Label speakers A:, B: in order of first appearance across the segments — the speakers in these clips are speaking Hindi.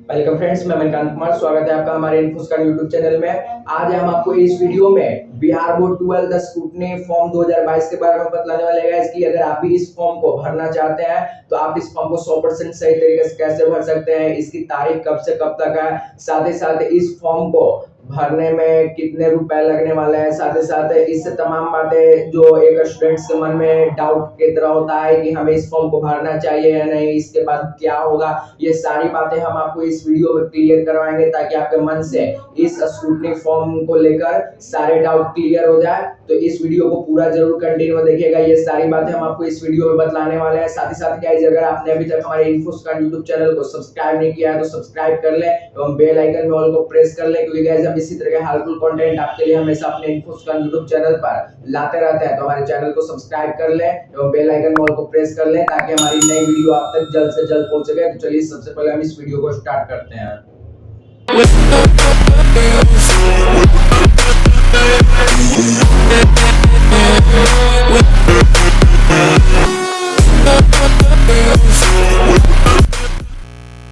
A: वेलकम फ्रेंड्स, मैं मणिकांत कुमार। स्वागत है आपका हमारे इन्फोस्कान यूट्यूब चैनल में। आज हम आपको इस वीडियो में Bihar board 12 the scrutiny form 2022 के बारे में बतलाने वाले हैं कि अगर आप भी इस फॉर्म को भरना चाहते हैं तो आप इस फॉर्म को 100% सही तरीके से कैसे भर सकते हैं, इसकी तारीख कब से कब तक है, साथ ही साथ इस फॉर्म को भरने में कितने रुपए लगने वाले हैं, साथ ही साथ इससे तमाम बातें जो एक स्टूडेंट्स के मन में डाउट की तरह होता है कि हमें इस फॉर्म को भरना चाहिए या नहीं, इसके बाद क्या होगा, ये सारी बातें हम आपको इस वीडियो में क्लियर करवाएंगे ताकि आपके मन से इस स्क्रूटनी फॉर्म को लेकर सारे डाउट क्लियर हो जाए। तो इस वीडियो को पूरा जरूर कंटिन्यू देखिएगा, ये सारी बातें हम आपको इस वीडियो में बतलाने वाले हैं। साथ ही साथ गाइस, अगर आपने अभी तक हमारे इन्फोस्कान यूट्यूब चैनल को सब्सक्राइब नहीं किया है तो सब्सक्राइब कर ले एवं बेल आइकन में ऑल को प्रेस कर ले, क्योंकि गाइस हम इसी तरह के हेल्पफुल कंटेंट आपके लिए हमेशा अपने इन्फोस्कान यूट्यूब चैनल पर लाते रहते हैं। तो हमारे चैनल को सब्सक्राइब कर ले एवं बेल आइकन में ऑल को प्रेस कर ले ताकि हमारी नई वीडियो आप तक जल्द से जल्द पहुंच सके। तो चलिए सबसे पहले हम इस वीडियो को स्टार्ट करते हैं।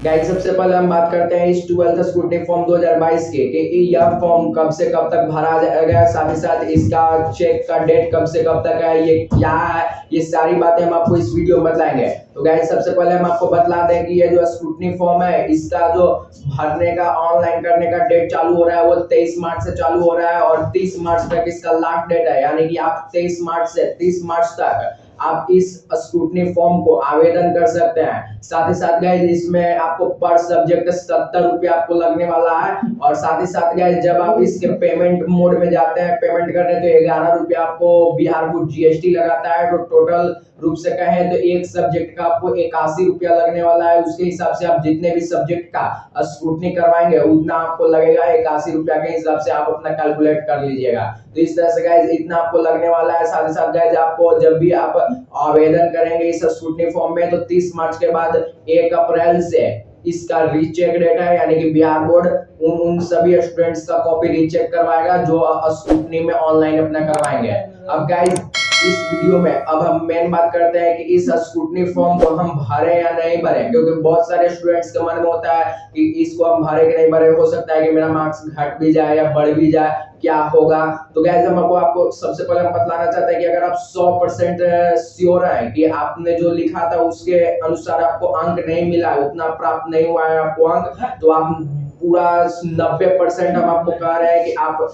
A: गाइस, सबसे पहले हम बात करते हैं इस 12th स्क्रूटनी फॉर्म 2022 के कि यह फॉर्म कब से कब तक भरा जाएगा, साथ ही साथ इसका चेक का डेट कब से कब तक है, ये क्या है, ये सारी बातें हम आपको इस वीडियो में बताएंगे। तो गाइस, सबसे पहले हम आपको बतला दें कि ये जो स्क्रूटनी फॉर्म है इसका जो भरने का ऑनलाइन करने का डेट चालू हो रहा है वो 23 मार्च से चालू हो रहा है और 30 मार्च तक इसका लास्ट डेट है, यानी कि आप 23 मार्च से 30 मार्च तक आप इस स्क्रूटनी फॉर्म को आवेदन कर सकते हैं। साथ ही साथ गाइस, इसमें आपको पर सब्जेक्ट 70 रुपया आपको लगने वाला है और साथ ही साथ गाइस, जब आप इसके पेमेंट मोड में जाते हैं पेमेंट करने तो 11 रुपया आपको बिहार बोर्ड जीएसटी लगाता है। तो टोटल रूप से कहें तो एक सब्जेक्ट का आपको 81 रुपया लगने वाला है। उसके हिसाब से आप जितने भी सब्जेक्ट का स्क्रूटनी करवाएंगे उतना आपको लगेगा। 81 रुपया के हिसाब से आप अपना कैलकुलेट कर लीजिएगा। तो इस तरह से गाइस इतना आपको लगने वाला है। साथ ही साथ गाइस, आपको जब भी आप आवेदन करेंगे इस स्क्रूटनी फॉर्म में तो 30 मार्च के बाद 1 अप्रैल से इसका रीचेक डेट है, यानी कि बिहार बोर्ड उन सभी स्टूडेंट्स का कॉपी रीचेक करवाएगा जो स्क्रूटनी में ऑनलाइन अपना करवाएंगे। अब गाइस, इस वीडियो में अब हम मेन बात करते हैं कि इस स्क्रूटनी फॉर्म को हम भरे या नहीं भरे, क्योंकि बहुत सारे स्टूडेंट्स के मन में होता है कि इसको हम भरे कि नहीं भरे, हो सकता है कि मेरा मार्क्स घट भी जाए या बढ़ भी जाए, क्या होगा। तो गाइस, हम आपको सबसे पहले हम बतलाना चाहते हैं कि अगर आप 100% श्योर है कि आपने जो लिखा था उसके अनुसार आपको अंक नहीं मिला, उतना प्राप्त नहीं हुआ है आपको अंक, तो आप पूरा 90% हम आपको कह रहे हैं कि आप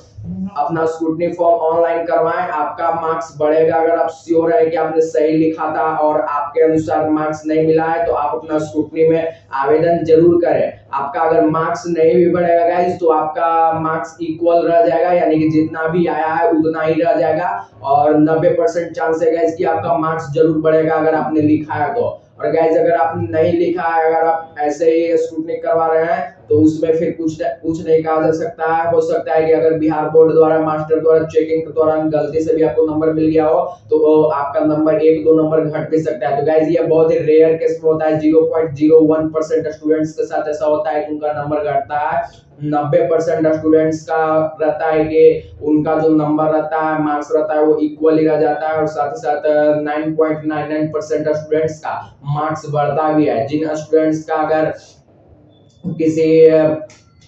A: अपना स्क्रूटनी फॉर्म ऑनलाइन करवाएं, आपका मार्क्स बढ़ेगा। अगर आप श्योर है कि आपने सही लिखा था और आपके अनुसार मार्क्स नहीं मिला है तो आप अपना स्क्रूटनी में आवेदन जरूर करें। आपका अगर मार्क्स नहीं भी बढ़ेगा गाइस तो आपका मार्क्स इक्वल रह जाएगा, यानी कि जितना भी आया है उतना ही रह जाएगा और 90% चांस है गाइस कि आपका मार्क्स जरूर बढ़ेगा अगर आपने लिखा है तो। और गाइस, अगर आपने नहीं लिखा है, अगर आप ऐसे ही स्क्रूटनी करवा रहे हैं तो उसमें फिर कुछ नहीं कहा जा सकता है। हो सकता है कि अगर बिहार बोर्ड द्वारा मास्टर द्वारा चेकिंग के दौरान गलती से भी आपको नंबर मिल गया हो तो आपका नंबर 1-2 नंबर घट भी सकता है। तो गाइस, ये बहुत ही रेयर केस में होता है। 0.01% स्टूडेंट्स के साथ ऐसा होता है कि उनका नंबर घटता है। 90% स्टूडेंट्स का रहता है कि उनका जो नंबर रहता है, मार्क्स रहता है, वो इक्वल ही रह जाता है और साथ ही साथ 9.99% स्टूडेंट्स का मार्क्स बढ़ता भी है। जिन स्टूडेंट्स का अगर किसी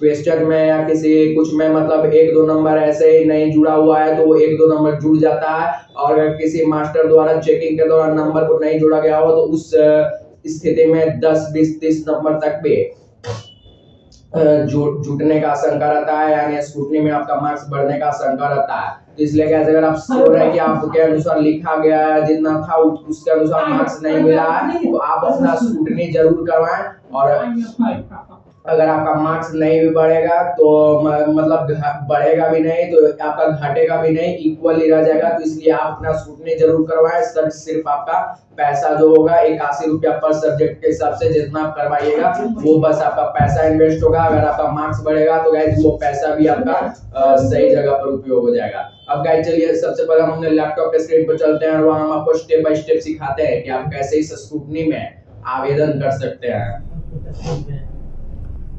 A: क्वेश्चन में या किसी कुछ में मतलब 1-2 नंबर ऐसे ही नहीं जुड़ा हुआ है तो वो 1-2 नंबर जुड़ जाता है, और अगर किसी मास्टर द्वारा चेकिंग के दौरान नंबर को नहीं जोड़ा गया हो तो उस स्थिति में 10, 20, 30 नंबर तक भी जुटने का आशंका रहता है, यानी स्क्रूटनी में आपका मार्क्स बढ़ने का आशंका रहता है। तो इसलिए क्या, अगर आप श्योर है कि आपके अनुसार लिखा गया है, जितना था उसके अनुसार मार्क्स नहीं मिला है तो आप अपना स्क्रूटनी जरूर करवाएं। और अगर आपका मार्क्स नहीं भी बढ़ेगा तो मतलब बढ़ेगा भी नहीं तो आपका घटेगा भी नहीं, इक्वल ही रह जाएगा। तो इसलिए आप अपना स्क्रूटनी जरूर करवाएं। सिर्फ आपका पैसा जो होगा 81 रुपया पर सब्जेक्ट के हिसाब से जितना आप करवाइएगा वो बस आपका पैसा इन्वेस्ट होगा। अगर आपका मार्क्स बढ़ेगा तो गाइस वो पैसा भी आपका सही जगह पर उपयोग हो जाएगा। अब गाइस, चलिए सबसे पहले हम अपने लैपटॉप के स्क्रीन पर चलते हैं और वहां हम आपको स्टेप बाय स्टेप सिखाते हैं कि आप कैसे इस स्क्रूटनी में आवेदन कर सकते हैं।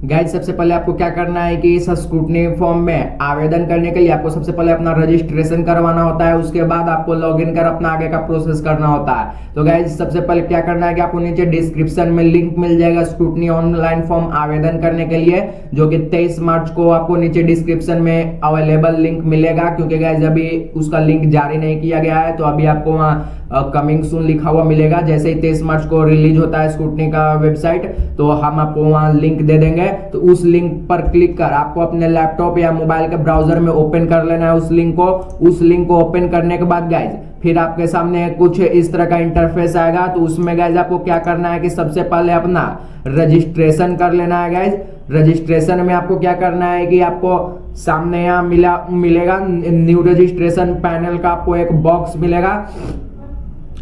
A: गाइज सबसे पहले आपको क्या करना है कि इस स्क्रूटनी फॉर्म में आवेदन करने के लिए आपको सबसे पहले अपना रजिस्ट्रेशन करवाना होता है। उसके बाद आपको लॉगिन कर अपना आगे का प्रोसेस करना होता है। तो गाइज सबसे पहले क्या करना है कि आपको नीचे डिस्क्रिप्शन में लिंक मिल जाएगा स्क्रूटनी ऑनलाइन फॉर्म आवेदन करने के लिए, जो कि 23 मार्च को आपको नीचे डिस्क्रिप्शन में अवेलेबल लिंक मिलेगा, क्योंकि गाइज अभी उसका लिंक जारी नहीं किया गया है। तो अभी आपको वहाँ कमिंग सून लिखा हुआ मिलेगा। जैसे ही 23 मार्च को रिलीज होता है स्क्रूटनी का वेबसाइट, तो हम आपको वहां लिंक दे देंगे। तो उस लिंक पर क्लिक कर आपको अपने लैपटॉप या मोबाइल के ब्राउजर में ओपन कर लेना है उस लिंक को। उस लिंक को ओपन करने के बाद गाइज फिर आपके सामने कुछ इस तरह का इंटरफेस आएगा। तो उसमें गाइज आपको क्या करना है कि सबसे पहले अपना रजिस्ट्रेशन कर लेना है। गाइज रजिस्ट्रेशन में आपको क्या करना है कि आपको सामने यहाँ मिलेगा न्यू रजिस्ट्रेशन पैनल का आपको एक बॉक्स मिलेगा।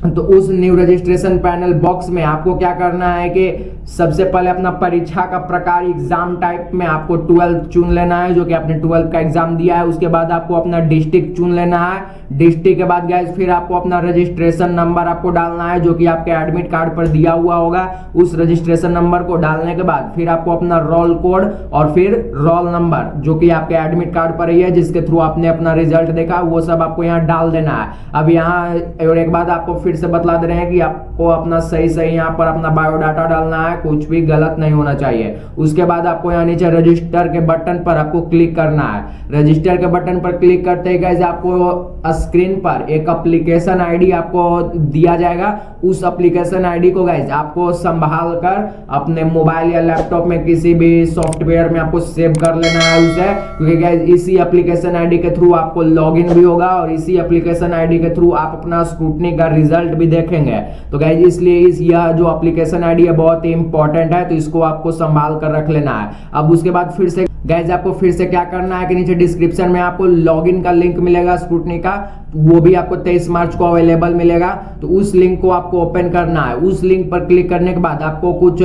A: तो उस न्यू रजिस्ट्रेशन पैनल बॉक्स में आपको क्या करना है कि सबसे पहले अपना परीक्षा का प्रकार एग्जाम टाइप में आपको 12 चुन लेना है, जो कि आपने 12 का एग्जाम दिया है। उसके बाद आपको अपना डिस्ट्रिक्ट चुन लेना है। डिस्ट्रिक्ट के बाद गाइस फिर आपको अपना रजिस्ट्रेशन नंबर आपको डालना है, जो कि आपके एडमिट कार्ड पर दिया हुआ होगा। उस रजिस्ट्रेशन नंबर को डालने के बाद फिर आपको अपना रोल कोड और फिर रोल नंबर, जो कि आपके एडमिट कार्ड पर ही है, जिसके थ्रू आपने अपना रिजल्ट देखा, वो सब आपको यहाँ डाल देना है। अब यहाँ और एक बात आपको फिर से बतला दे रहे हैं कि आपको अपना सही यहाँ पर अपना बायोडाटा डालना है, कुछ भी गलत नहीं होना चाहिए। उसके बाद आपको यहाँ नीचे रजिस्टर के बटन पर आपको क्लिक करना है। रजिस्टर के बटन पर क्लिक करते ही गाइस आपको स्क्रीन पर एक एप्लीकेशन आईडी आपको दिया जाएगा। उस एप्लीकेशन आईडी को गाइस आपको संभाल कर अपने मोबाइल या लैपटॉप में किसी भी सॉफ्टवेयर में आपको सेव कर लेना है उसे, क्योंकि गाइस इसी एप्लीकेशन आईडी के थ्रू आपको लॉगिन भी होगा और इसी एप्लीकेशन आईडी के थ्रू आप अपना स्क्रूटनी का रिजल्ट भी देखेंगे। तो गाइस इसलिए यह जो एप्लीकेशन आईडी है बहुत ही इंपॉर्टेंट है, तो इसको आपको संभाल कर रख लेना है। अब उसके बाद फिर से गाइस आपको फिर से क्या करना है कि नीचे डिस्क्रिप्शन में आपको लॉगिन का लिंक मिलेगा स्क्रूटनी का, वो भी आपको 23 मार्च को अवेलेबल मिलेगा। तो उस लिंक को आपको ओपन करना है। उस लिंक पर क्लिक करने के बाद आपको कुछ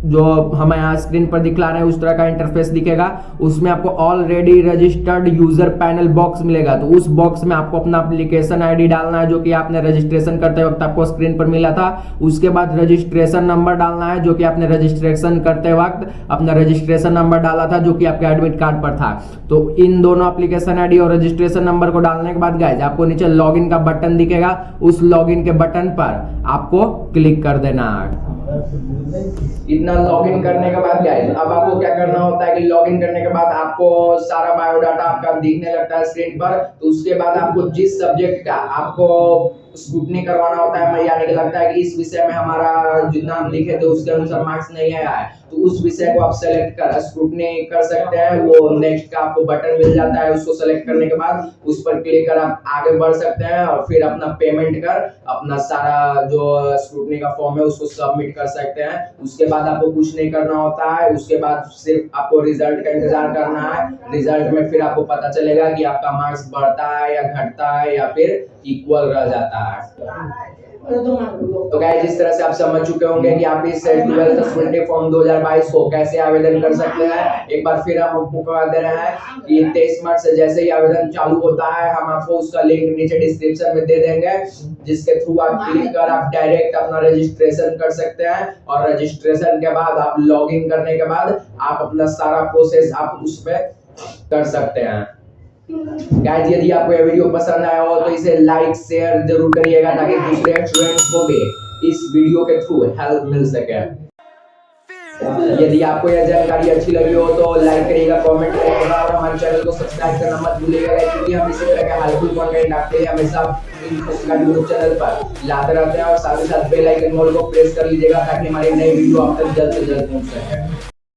A: जो हमें यहाँ स्क्रीन पर दिखला रहे हैं उस तरह का इंटरफेस दिखेगा। उसमें आपको already registered user panel box मिलेगा। तो उस बॉक्स में आपको अपना एप्लीकेशन आईडी डालना है, जो कि आपने रजिस्ट्रेशन करते वक्त आपको स्क्रीन पर मिला था। उसके बाद रजिस्ट्रेशन नंबर डालना है, जो कि आपने रजिस्ट्रेशन करते वक्त अपना रजिस्ट्रेशन नंबर डाला था, जो कि आपके एडमिट कार्ड पर था। तो इन दोनों एप्लीकेशन आईडी और रजिस्ट्रेशन नंबर को डालने के बाद गाइस आपको नीचे लॉगिन का बटन दिखेगा। उस लॉगिन के बटन पर आपको क्लिक कर देना है। इतना लॉगिन करने के बाद गाइस अब आपको क्या करना होता है कि लॉगिन करने के बाद आपको सारा बायोडाटा आपका दिखने लगता है स्क्रीन पर। तो उसके बाद आपको जिस सब्जेक्ट का आपको स्क्रूटनी करवाना होता है, यानी कि लगता है कि इस विषय में हमारा जो नाम लिखे थे उसके अनुसार मार्क्स नहीं आया है, तो उस विषय को आप सेलेक्ट कर स्क्रूटनी कर सकते हैं। वो नेक्स्ट का आपको बटन मिल जाता है, उसको सेलेक्ट करने के बाद उस पर क्लिक कर आप आगे बढ़ सकते हैं और फिर अपना पेमेंट कर अपना सारा जो स्क्रूटनी का फॉर्म है उसको सबमिट कर सकते हैं। उसके बाद आपको कुछ नहीं करना होता है। उसके बाद सिर्फ आपको रिजल्ट का इंतजार करना है। रिजल्ट में फिर आपको पता चलेगा कि आपका मार्क्स बढ़ता है या घटता है या फिर इक्वल रह जाता है। तो गाइस जिस तरह से आप समझ चुके होंगे कि आप इस 12th स्क्रूटनी फॉर्म 2022 को कैसे आवेदन कर सकते हैं। एक बार फिर हम आपको बता दे रहे हैं कि 23 मार्च से जैसे ही आवेदन चालू होता है हम आपको उसका लिंक नीचे डिस्क्रिप्शन में दे देंगे, जिसके थ्रू आप क्लिक कर आप डायरेक्ट अपना रजिस्ट्रेशन कर सकते हैं। और रजिस्ट्रेशन के बाद आप लॉगिन करने के बाद आप अपना सारा प्रोसेस आप उसमें कर सकते हैं। गाइस यदि आपको यह वीडियो पसंद आया हो तो इसे लाइक शेयर जरूर करिएगा, ताकि दूसरे स्टूडेंट्स को भी इस वीडियो के थ्रू हेल्प मिल सके। यदि आपको यह जानकारी अच्छी लगी हो तो लाइक करिएगा, कमेंट करिएगा और हमारे चैनल को सब्सक्राइब करना मत भूलिएगा, क्योंकि हम इसी तरह के हेल्पफुल कंटेंट आपके लिए हमेशा यूट्यूब चैनल पर लाते रहते हैं। और साथ ही साथ बेल आइकन को प्रेस कर लीजिएगा, ताकि हमारी नई वीडियो आप तक जल्द से जल्द पहुंच सके।